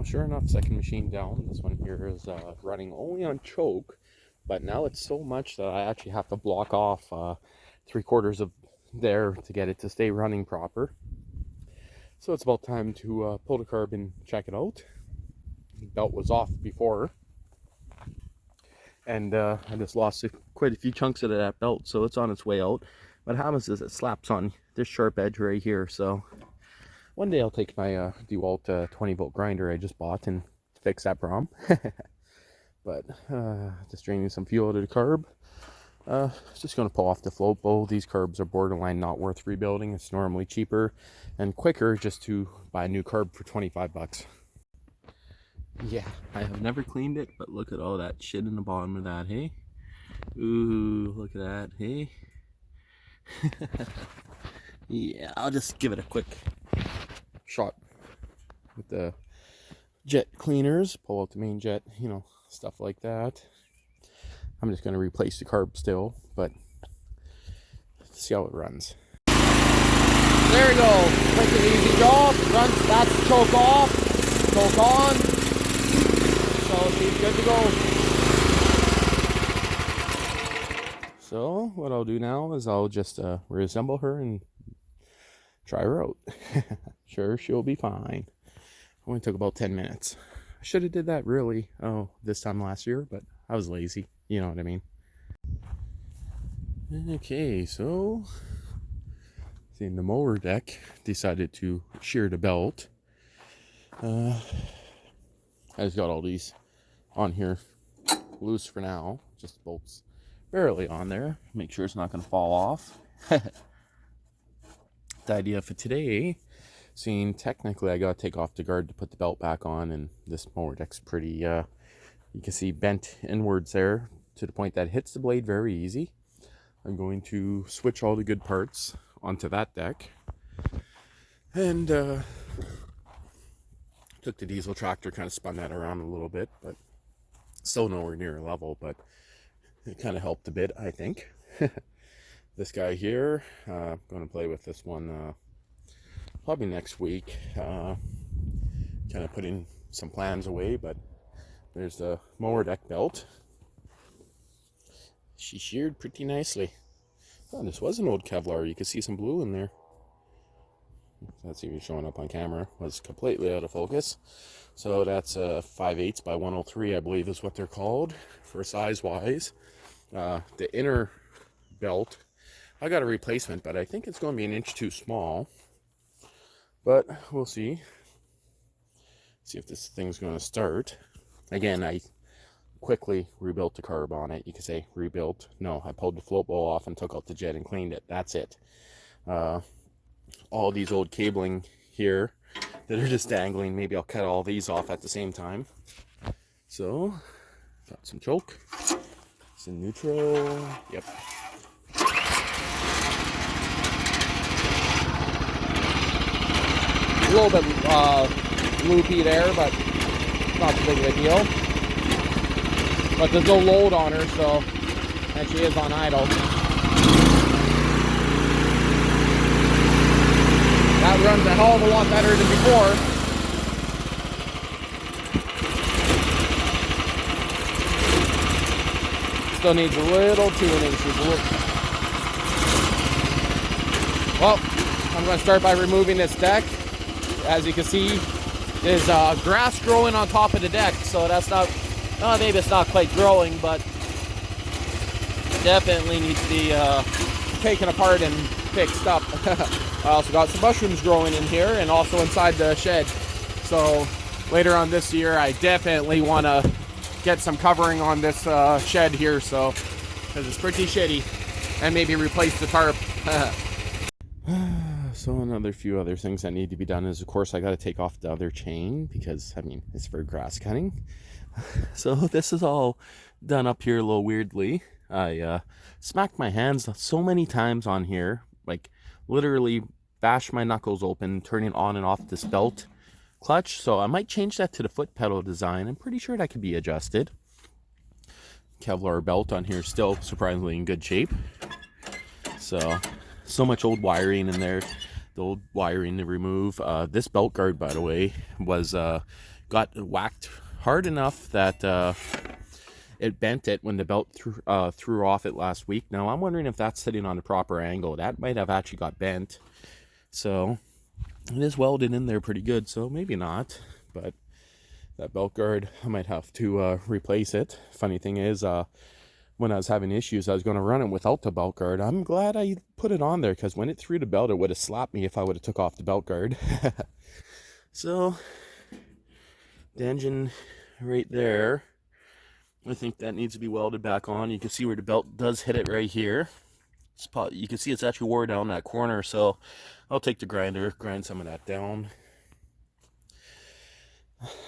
Well, sure enough, second machine down. This one here is running only on choke, but now it's so much that I actually have to block off 3/4 of there to get it to stay running proper. So it's about time to pull the carb and check it out. The belt was off before, and I just lost quite a few chunks of that belt, so it's on its way out. What happens is it slaps on this sharp edge right here, so one day I'll take my DeWalt 20-volt grinder I just bought and fix that problem. But just draining some fuel out of the carb. Just going to pull off the float bowl. These carbs are borderline not worth rebuilding. It's normally cheaper and quicker just to buy a new carb for 25 bucks. Yeah, I have never cleaned it, but look at all that shit in the bottom of that, hey? Ooh, look at that, hey? Yeah, I'll just give it a quick shot with the jet cleaners, pull out the main jet, you know, stuff like that. I'm just going to replace the carb still, but see how it runs. There we go, quick and easy job. Runs, that's choke off, choke on, so she's good to go. So what I'll do now is I'll just reassemble her and try her out. Sure, she'll be fine. Only took about 10 minutes. I should have did that really this time last year, but I was lazy, you know what I mean. Okay, so seeing the mower deck decided to shear the belt. I just got all these on here loose for now, just bolts barely on there, make sure it's not going to fall off. The idea for today, seeing technically I gotta take off the guard to put the belt back on, and this mower deck's pretty you can see bent inwards there to the point that it hits the blade very easy. I'm going to switch all the good parts onto that deck, and took the diesel tractor, kind of spun that around a little bit, but still nowhere near level, but it kind of helped a bit, I think. This guy here, I'm going to play with this one probably next week. Kind of putting some plans away, but there's the mower deck belt. She sheared pretty nicely. Oh, this was an old Kevlar. You can see some blue in there. That's even showing up on camera. Was completely out of focus. So that's 5/8 by 103, I believe is what they're called for size-wise. The inner belt, I got a replacement, but I think it's going to be an inch too small. But we'll see. See if this thing's going to start. Again, I quickly rebuilt the carb on it. You could say rebuilt. No, I pulled the float bowl off and took out the jet and cleaned it. That's it. All these old cabling here that are just dangling. Maybe I'll cut all these off at the same time. So, got some choke. It's in neutral. Yep. A little bit loopy there, but not too big of a deal. But there's no load on her, so, and she is on idle. That runs a hell of a lot better than before. Still needs a little tuning. Well, I'm going to start by removing this deck. As you can see, there's grass growing on top of the deck, so that's not, maybe it's not quite growing, but definitely needs to be taken apart and fixed up. I also got some mushrooms growing in here and also inside the shed. So later on this year, I definitely want to get some covering on this shed here, so because it's pretty shitty, and maybe replace the tarp. So another few other things that need to be done is, of course, I got to take off the other chain because, I mean, it's for grass cutting. So this is all done up here a little weirdly. I smacked my hands so many times on here, like literally bashed my knuckles open, turning on and off this belt clutch. So I might change that to the foot pedal design. I'm pretty sure that could be adjusted. Kevlar belt on here still surprisingly in good shape. So much old wiring in there. The old wiring to remove. This belt guard, by the way, was got whacked hard enough that it bent it when the belt threw off it last week. Now I'm wondering if that's sitting on the proper angle. That might have actually got bent. So it is welded in there pretty good, so maybe not. But that belt guard, I might have to replace it. Funny thing is, when I was having issues, I was going to run it without the belt guard. I'm glad I put it on there, because when it threw the belt, it would have slapped me if I would have took off the belt guard. So the engine right there, I think that needs to be welded back on. You can see where the belt does hit it right here. You can see it's actually wore down that corner, so I'll take the grinder, grind some of that down.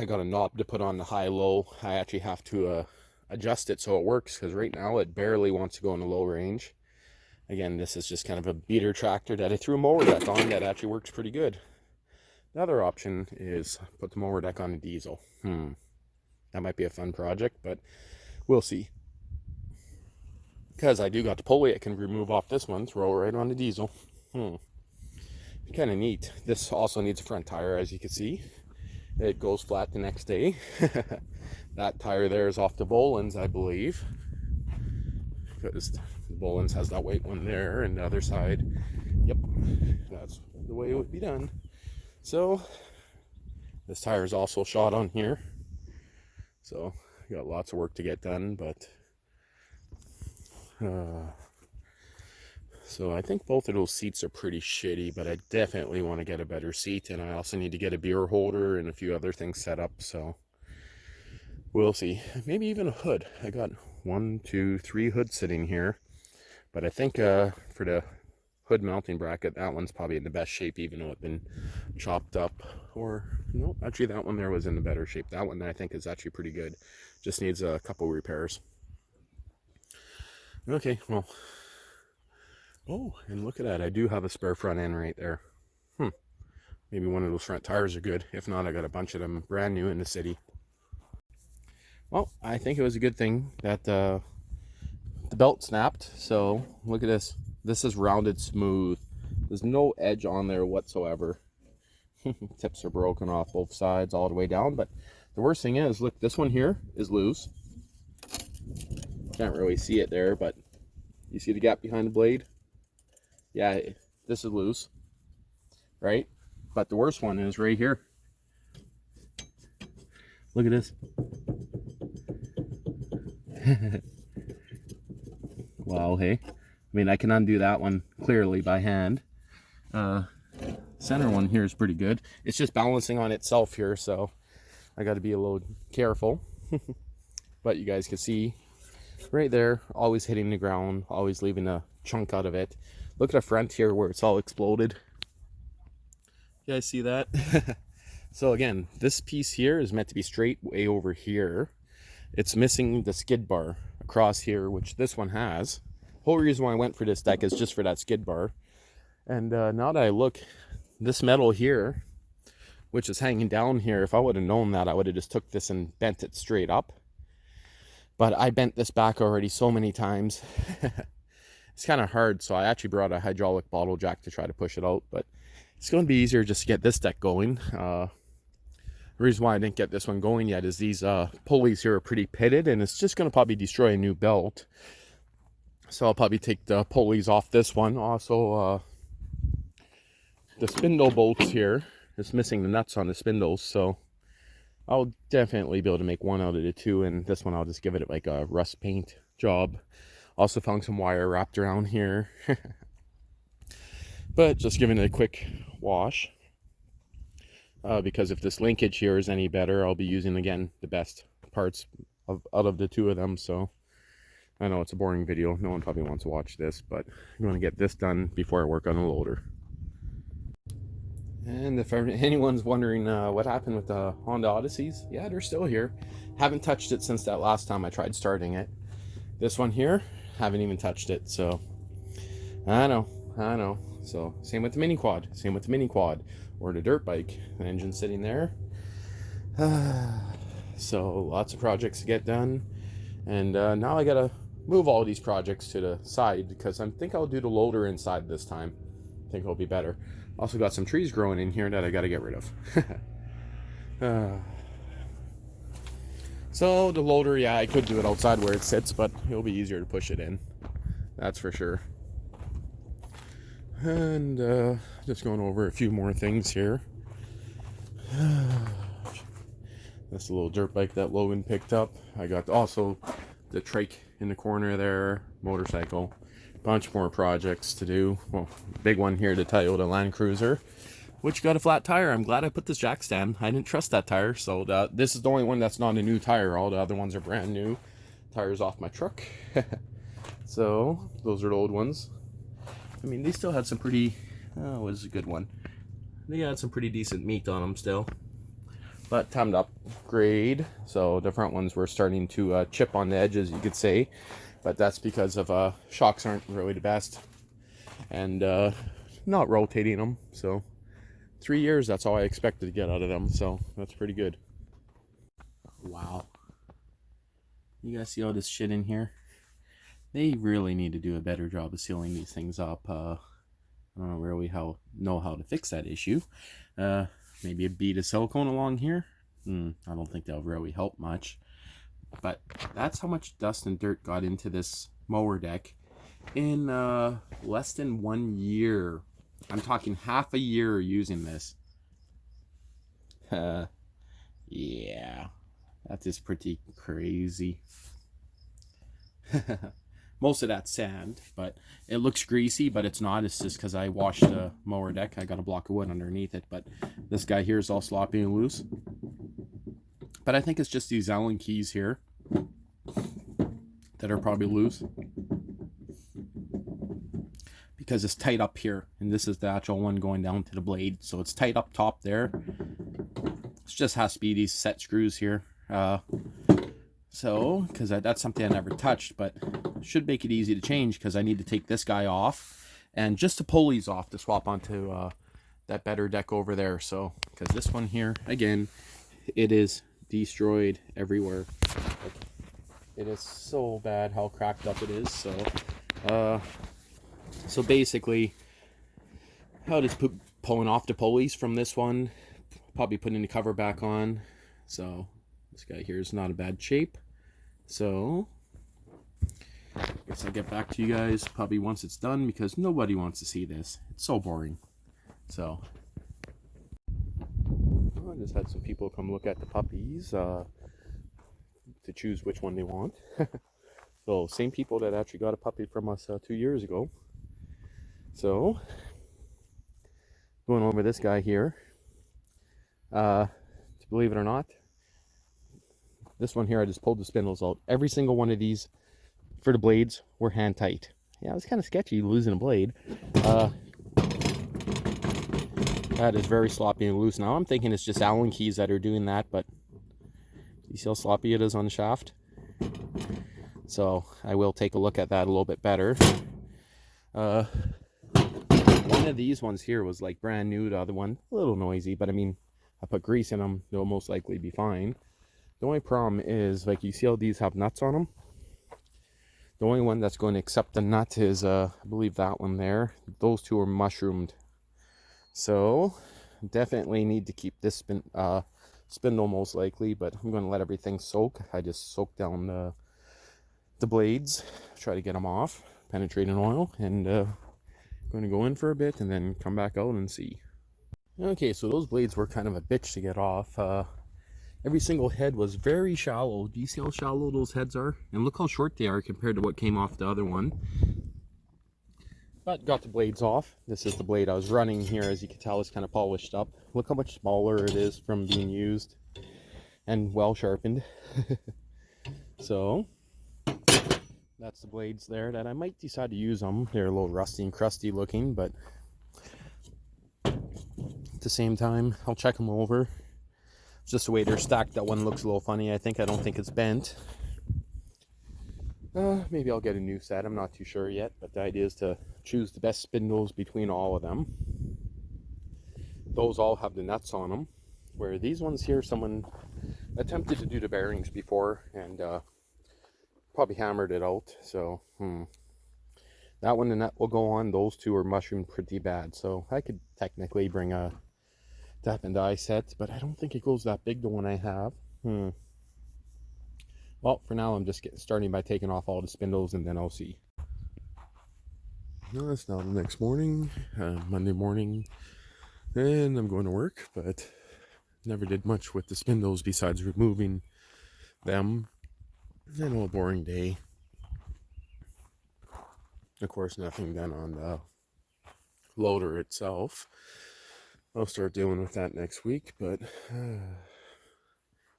I got a knob to put on the high-low. I actually have to adjust it so it works, because right now it barely wants to go in the low range. Again, this is just kind of a beater tractor that I threw a mower deck on that actually works pretty good. The other option is put the mower deck on a diesel. That might be a fun project, but we'll see. Because I do got the pulley I can remove off this one, throw it right on the diesel. Kind of neat. This also needs a front tire, as you can see. It goes flat the next day. That tire there is off the Boland's, I believe, because the Boland's has that white one there, and the other side, yep, that's the way it would be done. So this tire is also shot on here, so got lots of work to get done. But so I think both of those seats are pretty shitty, but I definitely want to get a better seat, and I also need to get a beer holder and a few other things set up, so we'll see. Maybe even a hood. I got 1, 2, 3 hoods sitting here, but I think for the hood mounting bracket, that one's probably in the best shape, even though it's been chopped up. Or no, actually that one there was in the better shape. That one I think is actually pretty good. Just needs a couple repairs. Okay, well, oh, and look at that, I do have a spare front end right there. Maybe one of those front tires are good. If not, I got a bunch of them brand new in the city. Well, I think it was a good thing that the belt snapped. So look at this. This is rounded smooth. There's no edge on there whatsoever. Tips are broken off both sides all the way down. But the worst thing is, look, this one here is loose. Can't really see it there, but you see the gap behind the blade? Yeah, this is loose, right? But the worst one is right here. Look at this. Wow, hey. I mean, I can undo that one clearly by hand. Center one here is pretty good. It's just balancing on itself here, so I got to be a little careful. But you guys can see right there, always hitting the ground, always leaving a chunk out of it. Look at the front here where it's all exploded. You guys see that? So again, this piece here is meant to be straight way over here. It's missing the skid bar across here, which this one has. Whole reason why I went for this deck is just for that skid bar. And now that I look, this metal here, which is hanging down here, if I would have known that, I would have just took this and bent it straight up. But I bent this back already so many times. It's kind of hard, so I actually brought a hydraulic bottle jack to try to push it out, but it's going to be easier just to get this deck going. The reason why I didn't get this one going yet is these pulleys here are pretty pitted, and it's just going to probably destroy a new belt. So I'll probably take the pulleys off this one. Also, the spindle bolts here, it's missing the nuts on the spindles, so I'll definitely be able to make one out of the two, and this one I'll just give it like a rust paint job. Also found some wire wrapped around here. But just giving it a quick wash. Because if this linkage here is any better, I'll be using, again, the best parts out of the two of them. So I know it's a boring video. No one probably wants to watch this, but I'm going to get this done before I work on the loader. And if anyone's wondering what happened with the Honda Odysseys, yeah, they're still here. Haven't touched it since that last time I tried starting it. This one here, haven't even touched it. So I know. So same with the mini quad, or the dirt bike. The engine sitting there. So lots of projects to get done, and now I gotta move all these projects to the side, because I think I'll do the loader inside this time. I think it'll be better. Also got some trees growing in here that I gotta get rid of. So the loader, yeah, I could do it outside where it sits, but it'll be easier to push it in. That's for sure. And just going over a few more things here. That's a little dirt bike that Logan picked up. I got also the trike in the corner there, motorcycle. Bunch more projects to do. Well, big one here, the Toyota Land Cruiser, which got a flat tire. I'm glad I put this jack stand. I didn't trust that tire, so this is the only one that's not a new tire. All the other ones are brand new. Tires off my truck. So those are the old ones. I mean, they still had some pretty, oh, it was a good one. They had some pretty decent meat on them still. But time to upgrade. So the front ones were starting to chip on the edges, you could say. But that's because of shocks aren't really the best. And not rotating them. So 3 years, that's all I expected to get out of them. So that's pretty good. Wow. You guys see all this shit in here? They really need to do a better job of sealing these things up. I don't really know how to fix that issue. Maybe a bead of silicone along here. I don't think that'll really help much. But that's how much dust and dirt got into this mower deck in less than 1 year. I'm talking half a year using this. Yeah, that is pretty crazy. Most of that's sand, but it looks greasy, but it's not. It's just because I washed the mower deck. I got a block of wood underneath it, but this guy here is all sloppy and loose. But I think it's just these Allen keys here that are probably loose, because it's tight up here, and this is the actual one going down to the blade, so it's tight up top there. It just has to be these set screws here. So, because that's something I never touched, but should make it easy to change, because I need to take this guy off and just the pulleys off to swap onto that better deck over there. So, because this one here, again, it is destroyed everywhere. Like, it is so bad how cracked up it is. So basically, I'll just pulling off the pulleys from this one, probably putting the cover back on. So this guy here is not a bad shape. So I guess I'll get back to you guys probably once it's done, because nobody wants to see this. It's so boring. So I just had some people come look at the puppies to choose which one they want. So same people that actually got a puppy from us 2 years ago. So going over this guy here, believe it or not, this one here, I just pulled the spindles out. Every single one of these for the blades were hand tight. Yeah, it was kind of sketchy losing a blade. That is very sloppy and loose. Now I'm thinking it's just Allen keys that are doing that, but you see how sloppy it is on the shaft? So I will take a look at that a little bit better. One of these ones here was like brand new. The other one, a little noisy, but I mean, I put grease in them, they'll most likely be fine. The only problem is, like, you see how these have nuts on them? The only one that's going to accept the nut is, I believe that one there. Those two are mushroomed. So, definitely need to keep this spindle most likely, but I'm going to let everything soak. I just soak down the blades, try to get them off, penetrating oil, and going to go in for a bit and then come back out and see. Okay, so those blades were kind of a bitch to get off. Every single head was very shallow. Do you see how shallow those heads are? And look how short they are compared to what came off the other one. But got the blades off. This is the blade I was running here. As you can tell, it's kind of polished up. Look how much smaller it is from being used and well sharpened. So that's the blades there that I might decide to use them. They're a little rusty and crusty looking, but at the same time, I'll check them over. Just the way they're stacked, that one looks a little funny. I don't think it's bent. Maybe I'll get a new set. I'm not too sure yet, but the idea is to choose the best spindles between all of them. Those all have the nuts on them, where these ones here, someone attempted to do the bearings before and probably hammered it out. So that one, the nut will go on. Those two are mushroomed pretty bad, so I could technically bring a tap and die set, but I don't think it goes that big, the one I have. Well, for now, I'm just starting by taking off all the spindles, and then I'll see. No, it's now the next morning, Monday morning, and I'm going to work, but never did much with the spindles besides removing them. A boring day. Of course, nothing done on the loader itself. I'll start dealing with that next week, but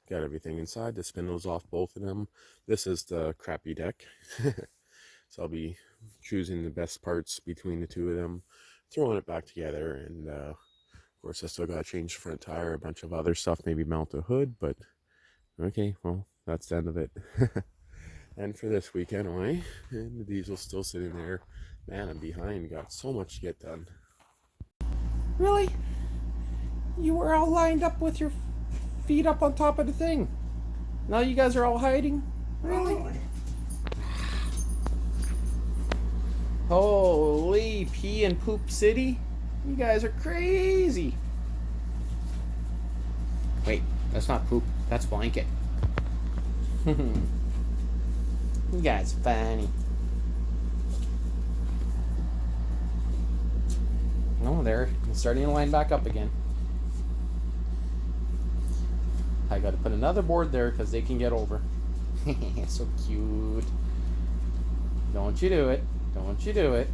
got everything inside. The spindles off both of them. This is the crappy deck. So I'll be choosing the best parts between the two of them, throwing it back together, and of course I still got to change the front tire, a bunch of other stuff, maybe mount the hood, but okay, well, that's the end of it. And for this week anyway, and the diesel's still sitting there. Man, I'm behind, got so much to get done. Really? You were all lined up with your feet up on top of the thing. Now you guys are all hiding? Really? Holy pee and poop city. You guys are crazy. Wait, that's not poop. That's blanket. You guys are funny. Oh, they're starting to line back up again. I gotta put another board there because they can get over. So cute. Don't you do it. Don't you do it.